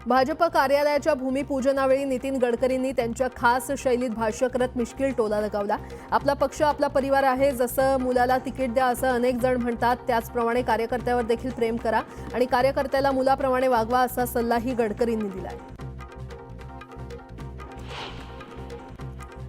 भाजप कार्यालयाच्या भूमिपूजनावेळी नितीन गडकरींनी त्यांच्या खास शैलीत भाष्य करत मिश्किल टोला लगावला। आपला पक्ष आपला परिवार आहे, जसं मुलाला तिकीट द्या असं अनेक जण म्हणतात, त्याचप्रमाणे कार्यकर्त्यावर देखील प्रेम करा आणि कार्यकर्त्याला मुलाप्रमाणे वागवा असा सल्लाही गडकरींनी दिलाय।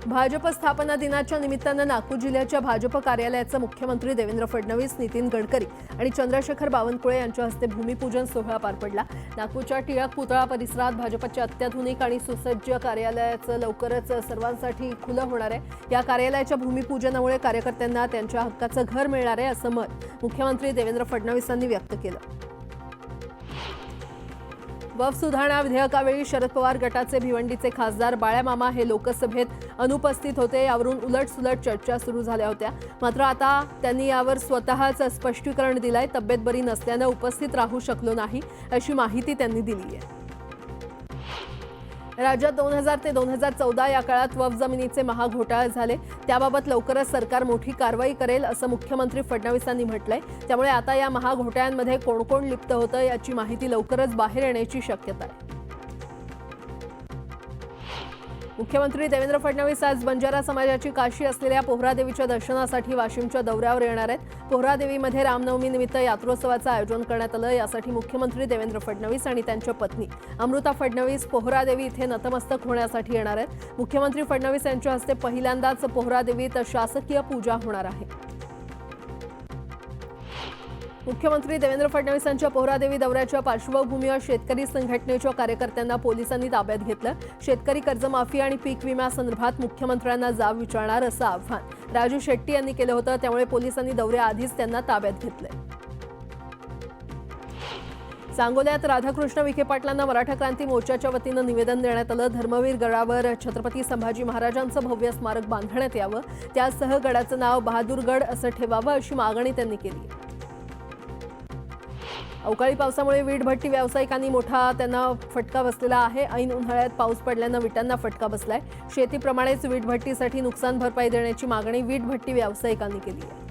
भाजप स्थापना दिनाच्या निमित्तानं नागपूर जिल्ह्याच्या भाजप कार्यालयाचं मुख्यमंत्री देवेंद्र फडणवीस, नितीन गडकरी आणि चंद्रशेखर बावनकुळे यांच्या हस्ते भूमिपूजन सोहळा पार पडला। नागपूरच्या टिळक पुतळा परिसरात भाजपच्या अत्याधुनिक आणि सुसज्ज कार्यालयाचं लवकरच सर्वांसाठी खुलं होणार आहे। या कार्यालयाच्या भूमिपूजनामुळे कार्यकर्त्यांना त्यांच्या हक्काचं घर मिळणार आहे असं मत मुख्यमंत्री देवेंद्र फडणवीसांनी व्यक्त केलं। वक्फ सुधारणा विधेयकावेळी शरद पवार गटाचे भिवंडीचे खासदार बाळ्यामामा हे लोकसभेत अनुपस्थित होते। यावरून उलटसुलट चर्चा सुरू झाल्या होत्या, मात्र आता त्यांनी यावर स्वतःच स्पष्टीकरण दिलंय। तब्येत बरी नसल्यानं उपस्थित राहू शकलो नाही अशी माहिती त्यांनी दिली आहे। राज्यात 2000 ते 2014 या काळात वक्फ जमिनीचे महाघोटाळे झाले, त्याबाबत लवकरच सरकार मोठी कारवाई करेल असं मुख्यमंत्री फडणवीसांनी म्हटलंय। त्यामुळे आता या महाघोटाळ्यांमध्ये कोण कोण लिप्त होतं याची माहिती लवकरच बाहेर येण्याची शक्यता आहे। मुख्यमंत्री देवेंद्र फडणवीस आज बंजारा समाजाची काशी असलेल्या पोहरादेवीच्या दर्शनासाठी वाशिमच्या दौऱ्यावर येणार आहेत। पोहरादेवीमध्ये रामनवमीनिमित्त यात्रोत्सवाचं आयोजन करण्यात आलं। यासाठी मुख्यमंत्री देवेंद्र फडणवीस आणि त्यांच्या पत्नी अमृता फडणवीस पोहरादेवी इथे नतमस्तक होण्यासाठी येणार आहेत। मुख्यमंत्री फडणवीस यांच्या हस्ते पहिल्यांदाच पोहरादेवीत शासकीय पूजा होणार आहे। मुख्यमंत्री देवेंद्र फडणवीस यांच्या पोहरादेवी दौऱ्याच्या पार्श्वभूमीवर शेतकरी संघटनेच्या कार्यकर्त्यांना पोलिसांनी ताब्यात घेतलं। शेतकरी कर्जमाफी आणि पीक विम्यासंदर्भात मुख्यमंत्र्यांना जाब विचारणार असं आव्हान राजू शेट्टी यांनी केलं होतं, त्यामुळे पोलिसांनी दौऱ्याआधीच त्यांना ताब्यात घेतलंय। सांगोल्यात राधाकृष्ण विखे पाटलांना मराठा क्रांती मोर्चाच्या वतीनं निवेदन देण्यात आलं। धर्मवीर गडावर छत्रपती संभाजी महाराजांचं भव्य स्मारक बांधण्यात यावं, त्यासह गडाचं नाव बहादूरगड असं ठेवावं अशी मागणी त्यांनी केली। अवकाळी पावसामुळे वीटभट्टी व्यावसायिकांनी त्यांना फटका बसलेला आहे। ऐन उन्हाळ्यात पाऊस पडल्यानं विटांना फटका बसलाय। शेतीप्रमाणेच वीटभट्टीसाठी नुकसान भरपाई देण्याची मागणी वीटभट्टी व्यावसायिकांनी केली आहे।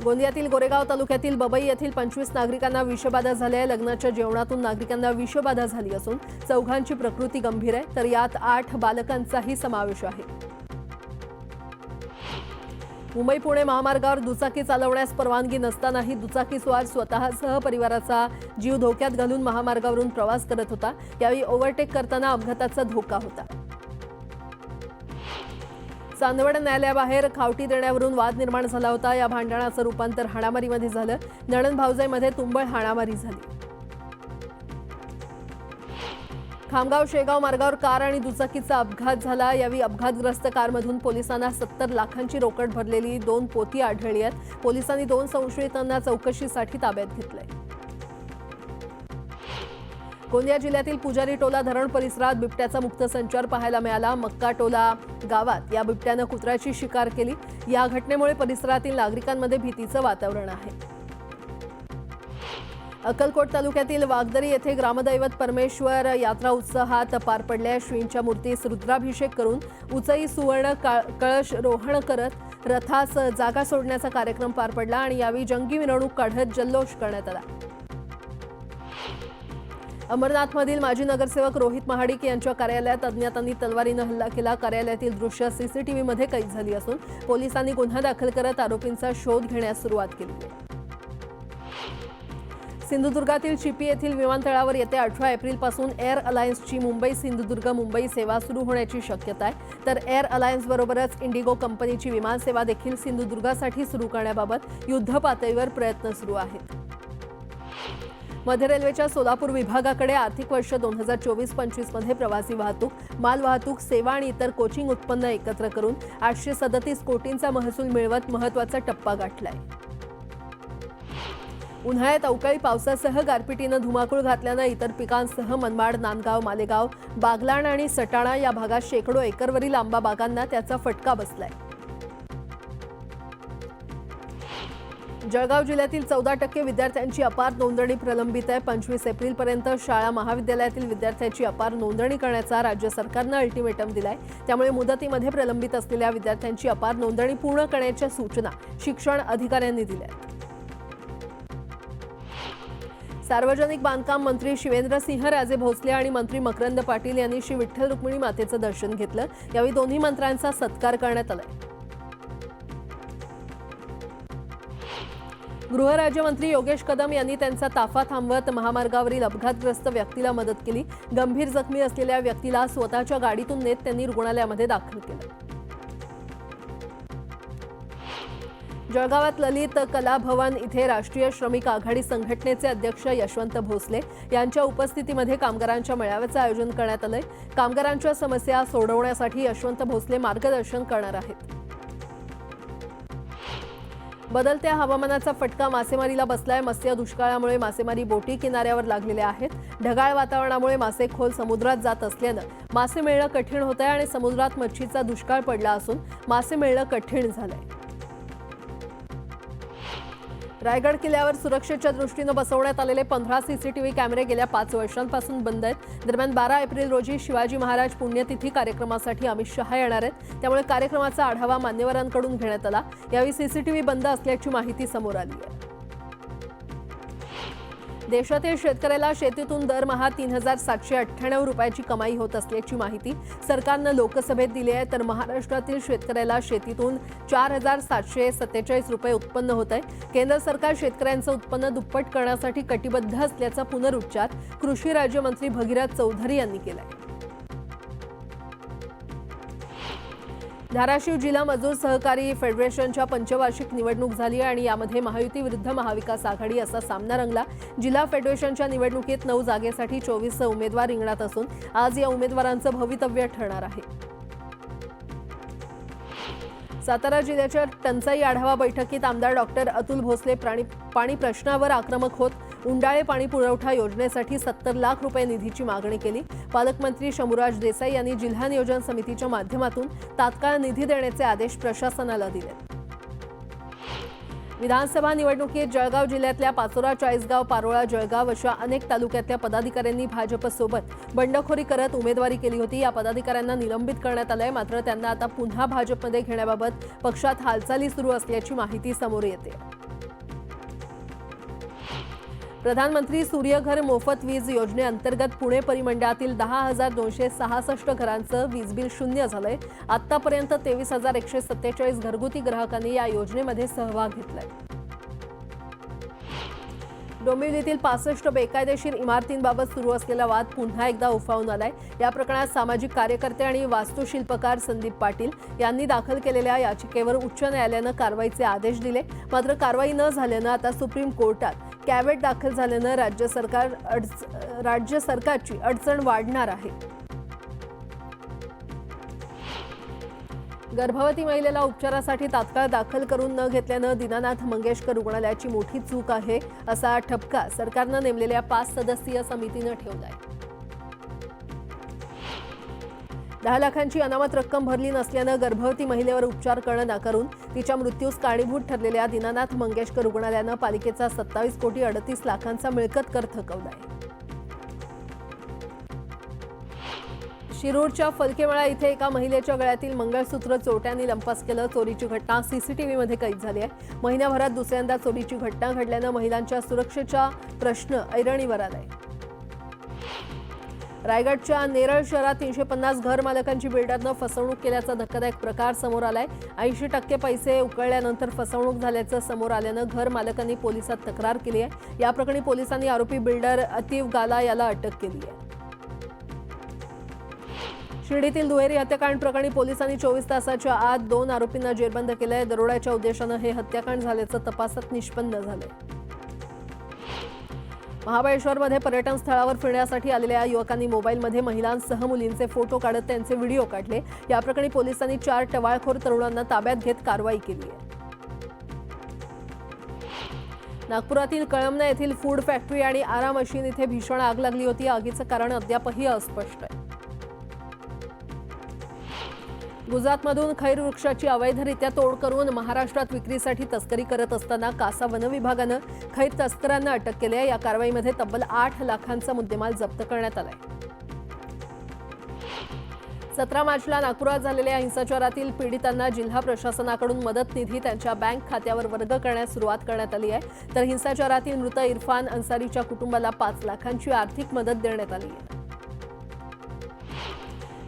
गोंदियातील गोरेगाव तालुक्यातील बबई येथील 25 नागरिकांना विषबाधा झाली आहे। लग्नाच्या जेवणातून नागरिकांना विषबाधा झाली असून चौघांची प्रकृती गंभीर आहे, तर यात 8 बालकांचाही समावेश आहे। मुंबई पुणे महामार्गावर दुचाकी चालवण्यास परवानगी नसतानाही दुचाकीस्वार स्वतःसह परिवाराचा जीव धोक्यात घालून महामार्गावरून प्रवास करत होता। यावेळी ओव्हरटेक करताना अपघाताचा धोका होता। चांदवड न्यायालयाबाहेर खावटी देण्यावरून वाद निर्माण झाला होता। या भांडणाचं रूपांतर हाणामारीमध्ये झालं। नणंद भावजाईमध्ये तुंबळ हाणामारी झाली। खामगाव शेगाव मार्गावर कार आणि दुचाकीचा अपघात झाला। यावेळी अपघातग्रस्त कारमधून पोलिसांना 70 लाखांची रोकड भरलेली 2 पोती आढळली आहेत। पोलिसांनी 2 संशयितांना चौकशीसाठी ताब्यात घेतलंय। गोंदिया जिल्ह्यातील पुजारी टोला धरण परिसरात बिबट्याचा मुक्त संचार पाहायला मिळाला। मक्का टोला गावात या बिबट्यानं कुत्र्याची शिकार केली। या घटनेमुळे परिसरातील नागरिकांमध्ये भीतीचं वातावरण आहे। अक्कलकोट तालुक्यातील वागदरी येथे ग्रामदैवत परमेश्वर यात्रा उत्साहात पार पडल्या। श्रींच्या मूर्तीस रुद्राभिषेक करून उचई सुवर्ण कळश रोहण करत रथास जागा सोडण्याचा कार्यक्रम पार पडला आणि यावेळी जंगी मिरवणूक काढत जल्लोष करण्यात आला। अमरनाथमधील माजी नगरसेवक रोहित महाडिक यांच्या कार्यालयात अज्ञातांनी तलवारीनं हल्ला केला। कार्यालयातील दृश्य सीसीटीव्हीमध्ये कैद झाली असून पोलिसांनी गुन्हा दाखल करत आरोपींचा शोध घेण्यास सुरुवात केली। सिंधुदुर्गातील चिपी येथील विमानतळावर येत्या 18 एप्रिलपासून एअर अलायन्सची मुंबई सिंधुदुर्ग मुंबई सेवा सुरू होण्याची शक्यता आहे, तर एअर अलायन्सबरोबरच इंडिगो कंपनीची विमानसेवा देखील सिंधुदुर्गासाठी सुरू करण्याबाबत युद्धपातळीवर प्रयत्न सुरू आहेत। मध्य रेल्वेच्या सोलापूर विभागाकडे आर्थिक वर्ष 2024-25 मध्ये प्रवासी वाहतूक, मालवाहतूक, सेवा आणि इतर कोचिंग उत्पन्न एकत्र करून 837 कोटींचा महसूल मिळवत महत्त्वाचा टप्पा गाठलाय। उन्हाळ्यात अवकाळी पावसासह गारपिटीनं धुमाकूळ घातल्यानं इतर पिकांसह मनमाड, नांदगाव, मालेगाव, बागलाण आणि सटाणा या भागात शेकडो एकरवरील आंबा बागांना त्याचा फटका बसलाय। जळगाव जिल्ह्यातील 14% विद्यार्थ्यांची अपार नोंदणी प्रलंबित आहे। 25 एप्रिलपर्यंत शाळा महाविद्यालयातील विद्यार्थ्यांची अपार नोंदणी करण्याचा राज्य सरकारनं अल्टिमेटम दिलाय। त्यामुळे मुदतीमध्ये प्रलंबित असलेल्या विद्यार्थ्यांची अपार नोंदणी पूर्ण करण्याच्या सूचना शिक्षण अधिकाऱ्यांनी दिल्या। सार्वजनिक बांधकाम मंत्री शिवेंद्रसिंहराजे भोसले आणि मंत्री मकरंद पाटील यांनी श्री विठ्ठल रुक्मिणी मातेचं दर्शन घेतलं। यावेळी दोन्ही मंत्र्यांचा सत्कार करण्यात आला। गृहराज्यमंत्री योगेश कदम यांनी त्यांचा ताफा थांबवत महामार्गावरील अपघातग्रस्त व्यक्तीला मदत केली। गंभीर जखमी असलेल्या व्यक्तीला स्वतःच्या गाडीतून नेत त्यांनी रुग्णालयामध्ये दाखल केलं। जळगावात ललित कला भवन इथे राष्ट्रीय श्रमिक आघाडी संघटनेचे अध्यक्ष यशवंत भोसले यांच्या उपस्थितीमध्ये कामगारांच्या मेळाव्याचं आयोजन करण्यात आलंय। कामगारांच्या समस्या सोडवण्यासाठी यशवंत भोसले मार्गदर्शन करणार आहेत। बदलत्या हवामानाचा फटका मासेमारीला बसलाय। मत्स्य दुष्काळामुळे मासेमारी बोटी किनाऱ्यावर लागलेल्या आहेत। ढगाळ वातावरणामुळे मासे खोल समुद्रात जात असल्यानं मासे मिळणं कठीण होत आहे आणि समुद्रात मच्छीचा दुष्काळ पडला असून मासे मिळणं कठीण झालंय। रायगड किल्ल्यावर सुरक्षेच्या दृष्टीनं बसवण्यात आलेले 15 सीसीटीव्ही कॅमेरे गेल्या 5 वर्षांपासून बंद आहेत। दरम्यान 12 एप्रिल रोजी शिवाजी महाराज पुण्यतिथी कार्यक्रमासाठी अमित शहा येणार आहेत, त्यामुळे कार्यक्रमाचा आढावा मान्यवरांकडून घेण्यात आला। यावेळी सीसीटीव्ही बंद असल्याची माहिती समोर आली आहे। देशातील शेतकऱ्याला शेतीतून दरमहा 3798 रुपयाची कमाई होत असल्याची माहिती सरकारनं लोकसभेत दिली आहे, तर महाराष्ट्रातील शेतकऱ्याला शेतीतून 4747 रुपये उत्पन्न होत आहे। केंद्र सरकार शेतकऱ्यांचं उत्पन्न दुप्पट करण्यासाठी कटिबद्ध असल्याचा पुनरुच्चार कृषी राज्यमंत्री भगीरथ चौधरी यांनी केलाय। धाराशिव जिल्हा मजूर सहकारी फेडरेशनच्या पंचवार्षिक निवडणूक झाली आणि यामध्ये महायुती विरुद्ध महाविकास आघाडी असा सामना रंगला। जिल्हा फेडरेशनच्या निवडणुकीत 9 जागेसाठी 24 उमेदवार रिंगणात असून आज या उमेदवारांचं भवितव्य ठरणार आहे। सातारा जिल्ह्याच्या टंचाई आढावा बैठकीत आमदार डॉक्टर अतुल भोसले पाणी प्रश्नावर आक्रमक होत उंडाळे पाणी पुरवठा योजनेसाठी 70 लाख रुपये निधीची मागणी केली। पालकमंत्री शंभूराज देसाई यांनी जिल्हा नियोजन समितीच्या माध्यमातून तात्काळ निधी देण्याचे आदेश प्रशासनाला दिले। विधानसभा निवडणुकीत जळगाव जिल्ह्यातल्या पाचोरा, चाळीसगाव, पारोळा, जळगाव अशा अनेक तालुक्यातल्या पदाधिकाऱ्यांनी भाजपसोबत बंडखोरी करत उमेदवारी केली होती। या पदाधिकाऱ्यांना निलंबित करण्यात आलंय, मात्र त्यांना आता पुन्हा भाजपमध्ये घेण्याबाबत पक्षात हालचाली सुरू असल्याची माहिती समोर येते। प्रधानमंत्री सूर्यघर मोफत वीज योजनेअंतर्गत पुणे परिमंडळातील 10,266 घरांचं वीज बिल शून्य झालंय। आतापर्यंत 23,147 घरगुती ग्राहकांनी या योजनेमध्ये सहभाग घेतलाय। डोंबिवलीतील 65 बेकायदेशीर इमारतींबाबत सुरू असलेला वाद पुन्हा एकदा उफाळून आलाय। या प्रकरणात सामाजिक कार्यकर्ते आणि वास्तुशिल्पकार संदीप पाटील यांनी दाखल केलेल्या याचिकेवर उच्च न्यायालयानं कारवाईचे आदेश दिले, मात्र कारवाई न झाल्यानं आता सुप्रीम कोर्टात कॅव्हेट दाखल झाल्यानं राज्य सरकारची अडचण वाढणार आहे। गर्भवती महिलेला उपचारासाठी तात्काळ दाखल करून न घेतल्यानं दीनानाथ मंगेशकर रुग्णालयाची मोठी चूक आहे असा ठपका सरकारनं नेमलेल्या 5 सदस्यीय समितीनं ठेवलाय। 10 लाखांची अनामत रक्कम भरली नसल्यानं गर्भवती महिलेवर उपचार करणं नाकारून तिच्या मृत्यूस कारणीभूत ठरलेल्या दीनानाथ मंगेशकर रुग्णालयानं पालिकेचा 27 कोटी 38 लाखांचा मिळकत कर थकवलाय। शिरूरच्या फलकेमळा इथे एका महिलेच्या गळ्यातील मंगळसूत्र चोरट्यांनी लंपास केलं। चोरीची घटना सीसीटीव्हीमध्ये कैद झाली आहे। महिन्याभरात दुसऱ्यांदा चोरीची घटना घडल्यानं महिलांच्या सुरक्षेचा प्रश्न ऐरणीवर आलाय। रायगडच्या नेरळ शहरात 350 घर मालकांची बिल्डरनं फसवणूक केल्याचा धक्कादायक प्रकार समोर आलाय। 80% पैसे उकळल्यानंतर फसवणूक झाल्याचं समोर आल्यानं घर मालकांनी पोलिसात तक्रार केली आहे। या प्रकरणी पोलिसांनी आरोपी बिल्डर अतिव गाला याला अटक केली आहे। शिर्डीतील दुहेरी हत्याकांड प्रकरणी पोलिसांनी 24 तासाच्या आत 2 आरोपींना जेरबंद केलंय। दरोड्याच्या उद्देशानं हे हत्याकांड झाल्याचं तपासात निष्पन्न झालंय। महाबळेश्वरमध्ये पर्यटन स्थळावर फिरण्यासाठी आलेल्या युवकांनी मोबाईलमध्ये महिलांसह मुलींचे फोटो काढत त्यांचे व्हिडिओ काढले। या प्रकरणी पोलिसांनी 4 टवाळखोर तरुणांना ताब्यात घेत कारवाई केली आहे। नागपुरातील कळमना येथील फूड फॅक्टरी आणि आरा मशीन इथे भीषण आग लागली होती। आगीचं कारण अद्यापही अस्पष्ट आहे। गुजरातमधून खैर वृक्षाची अवैधरित्या तोड करून महाराष्ट्रात विक्रीसाठी तस्करी करत असताना कासा वन विभागानं खैर तस्करांना अटक केली आहे। या कारवाईमध्ये तब्बल 8 लाखांचा मुद्देमाल जप्त करण्यात आलाय। 17 मार्चला नागपुरात झालेल्या हिंसाचारातील पीडितांना जिल्हा प्रशासनाकडून मदत निधी त्यांच्या बँक खात्यावर वर्ग करण्यास सुरुवात करण्यात आली आहे। तर हिंसाचारातील मृत इरफान अन्सारीच्या कुटुंबाला 5 लाखांची आर्थिक मदत देण्यात आली आहे।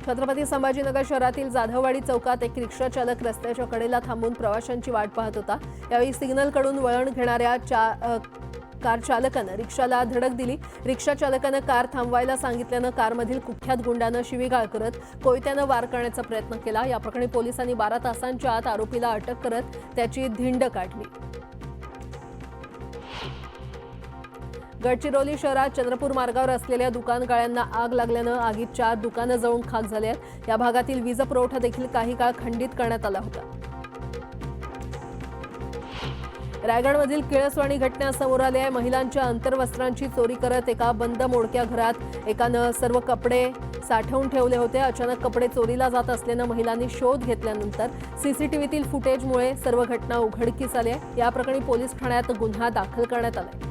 छत्रपती संभाजीनगर शहरातील जाधववाडी चौकात एक रिक्षा चालक रस्त्याच्या कडेला थांबून प्रवाशांची वाट पाहत होता। यावेळी सिग्नलकडून वळण घेणाऱ्या कार चालकानं रिक्षाला धडक दिली। रिक्षा चालकानं कार थांबवायला सांगितल्यानं कारमधील कुख्यात गुंडानं शिवीगाळ करत कोयत्यानं वार करण्याचा प्रयत्न केला। या प्रकरणी पोलिसांनी 12 तासांच्या आत आरोपीला अटक करत त्याची धिंड काढली। गडचिरोली शहरात चंद्रपूर मार्गावर असलेल्या दुकान गाळ्यांना आग लागल्यानं आगीत 4 दुकानं जळून खाक झाली आहेत। या भागातील वीज पुरवठा देखील काही काळ खंडित करण्यात आला होता। रायगडमधील किळसवाणी घटना समोर आली आहे। महिलांच्या अंतर्वस्त्रांची चोरी करत एका बंद मोडक्या घरात एकानं सर्व कपडे साठवून ठेवले होते। अचानक कपडे चोरीला जात असल्यानं महिलांनी शोध घेतल्यानंतर सीसीटीव्हीतील फुटेजमुळे सर्व घटना उघडकीस आली आहे। या प्रकरणी पोलीस ठाण्यात गुन्हा दाखल करण्यात आला आहे।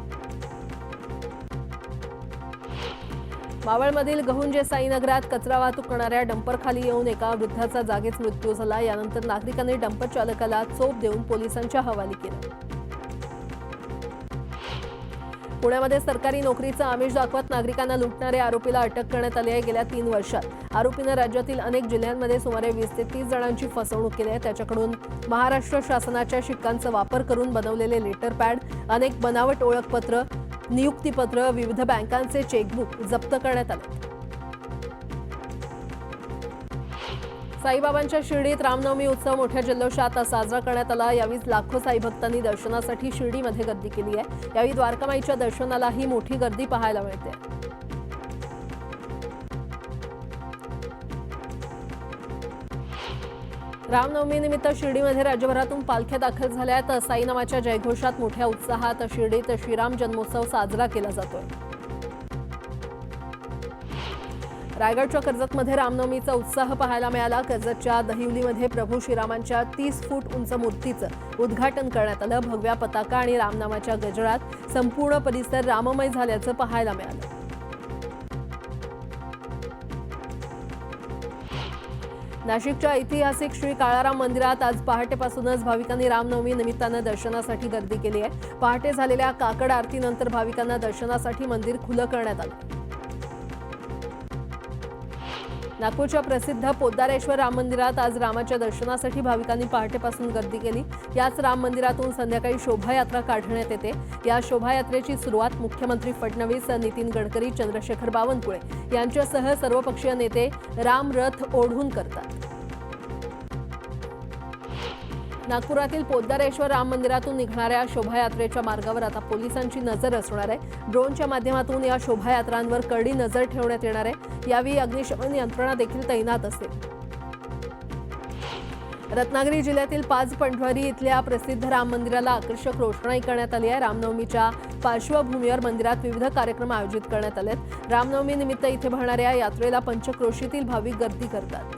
मावळमधील गहुंजे साईनगरात कचरा वाहतूक करणाऱ्या डंपरखाली येऊन एका वृद्धाचा जागीच मृत्यू झाला। यानंतर नागरिकांनी डंपर चालकाला चोप देऊन पोलिसांच्या हवाली केलं। पुण्यामध्ये सरकारी नोकरीचं आमिष दाखवत नागरिकांना लुटणाऱ्या आरोपीला अटक करण्यात आली आहे। गेल्या 3 वर्षात आरोपीनं राज्यातील अनेक जिल्ह्यांमध्ये सुमारे 20 ते 30 जणांची फसवणूक केली आहे। त्याच्याकडून महाराष्ट्र शासनाच्या शिक्कांचा वापर करून बनवलेले लेटर पॅड, अनेक बनावट ओळखपत्र, नियुक्तीपत्र, विविध बँकांचे चेकबुक जप्त करण्यात आले। साईबाबांच्या शिर्डीत रामनवमी उत्सव मोठ्या जल्लोषात साजरा करण्यात आला। यावेळी लाखो साई भक्तांनी दर्शनासाठी शिर्डीमध्ये गर्दी केली आहे। यावेळी द्वारकामाईच्या दर्शनालाही मोठी गर्दी पाहायला मिळते। रामनवमी निमित्त शिर्डीमध्ये राज्यभरातून पालख्या दाखल झाल्या आहेत। साई नामाच्या जयघोषात मोठ्या उत्साहात शिर्डीत श्रीराम जन्मोत्सव साजरा केला जातोय। रायगडच्या कर्जतमध्ये रामनवमीचा उत्साह पाहायला मिळाला। कर्जतच्या दहिवलीमध्ये प्रभू श्रीरामांच्या 30 फूट उंच मूर्तीचं उद्घाटन करण्यात आलं। भगव्या पताका आणि रामनामाच्या गजरात संपूर्ण परिसर राममय झाल्याचं पाहायला मिळालं। नाशिकच्या ऐतिहासिक श्री काळाराम मंदिरात आज पहाटेपासूनच भाविकांनी रामनवमी निमित्तानं दर्शनासाठी गर्दी केली आहे। पहाटे झालेल्या काकड आरतीनंतर भाविकांना दर्शनासाठी मंदिर खुलं करण्यात आलं। नागपूरच्या प्रसिद्ध पोद्दारेश्वर राम मंदिरात आज रामाच्या दर्शनासाठी भाविकांनी पहाटेपासून गर्दी केली। याच राम मंदिरातून संध्याकाळी शोभायात्रा काढण्यात येते। या शोभायात्रेची सुरुवात मुख्यमंत्री फडणवीस, नितीन गडकरी, चंद्रशेखर बावनकुळे यांच्यासह सर्वपक्षीय नेते राम रथ ओढून करतात। नागपुरातील पोद्दारेश्वर राम मंदिरातून निघणाऱ्या शोभायात्रेच्या मार्गावर आता पोलिसांची नजर असणार आहे। ड्रोनच्या माध्यमातून या शोभायात्रांवर करडी नजर ठेवण्यात येणार आहे। यावेळी अग्निशमन यंत्रणा देखील तैनात असेल। रत्नागिरी जिल्ह्यातील 5 पंढरी इथल्या प्रसिद्ध राम मंदिराला आकर्षक रोषणाई करण्यात आली आहे। रामनवमीच्या पार्श्वभूमीवर मंदिरात विविध कार्यक्रम आयोजित करण्यात आलेत। रामनवमी निमित्त इथे भरणाऱ्या यात्रेला पंचक्रोशीतील भाविक गर्दी करतात।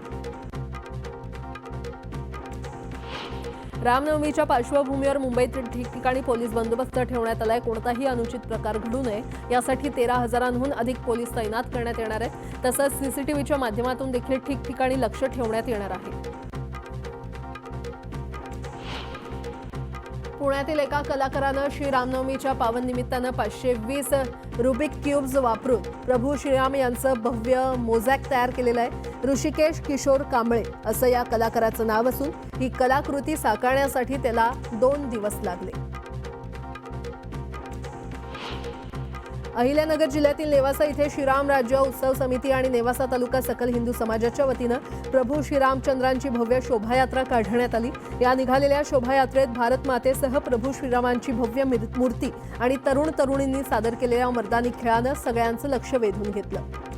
रामनवमीच्या पार्श्वभूमीवर मुंबईत ठिकठिकाणी पोलीस बंदोबस्त ठेवण्यात आलाय। कोणताही अनुचित प्रकार घडू नये यासाठी 13,000हून अधिक पोलीस तैनात करण्यात येणार आहेत। तसंच सीसीटीव्हीच्या माध्यमातून देखील ठिकठिकाणी लक्ष ठेवण्यात येणार आहे। पुण्यातील एका कलाकारानं श्री रामनवमीच्या पावन निमित्तानं 520 रुबिक क्यूब्स वापरून प्रभू श्रीराम यांचं भव्य मोझॅक तयार केलेलं आहे। ऋषिकेश किशोर कांबळे असं या कलाकाराचं नाव असून ही कलाकृती साकारण्यासाठी त्याला 2 दिवस लागले। अहिल्यानगर जिल्ह्यातील नेवासा इथे श्रीराम राज्य उत्सव समिती आणि नेवासा तालुका सकल हिंदू समाजाच्या वतीनं प्रभू श्रीरामचंद्रांची भव्य शोभायात्रा काढण्यात आली। या निघालेल्या शोभायात्रेत भारत मातेसह प्रभू श्रीरामांची भव्य मूर्ती आणि तरुण तरुणींनी सादर केलेल्या मर्दानी खेळानं सगळ्यांचं लक्ष वेधून घेतलं।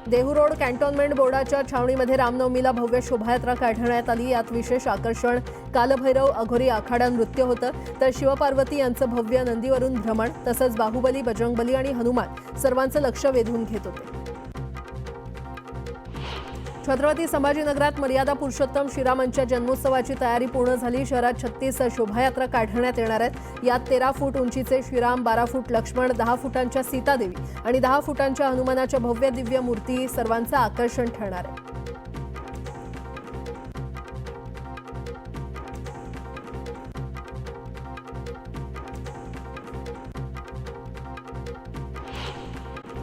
देहू कॅन्टोन्मेंट बोर्डाच्या छावणीमध्ये रामनवमीला भव्य शोभायात्रा काढण्यात आली। यात विशेष आकर्षण कालभैरव अघोरी आखाडा नृत्य होतं, तर शिवपार्वती यांचं भव्य नंदीवरून भ्रमण तसंच बाहुबली, बजरंगबली आणि हनुमान सर्वांचं लक्ष वेधून घेत होते। छत्रपती संभाजीनगरात मर्यादा पुरुषोत्तम श्रीरामांच्या जन्मोत्सवाची तयारी पूर्ण झाली. शहरात 36 शोभायात्रा काढण्यात येणार आहेत. यात 13 फूट उंचीचे श्रीराम, 12 फूट लक्ष्मण, 10 फुटांच्या सीतादेवी आणि 10 फुटांच्या हनुमानाच्या भव्य दिव्य मूर्ती सर्वांचं आकर्षण ठरणार आहे.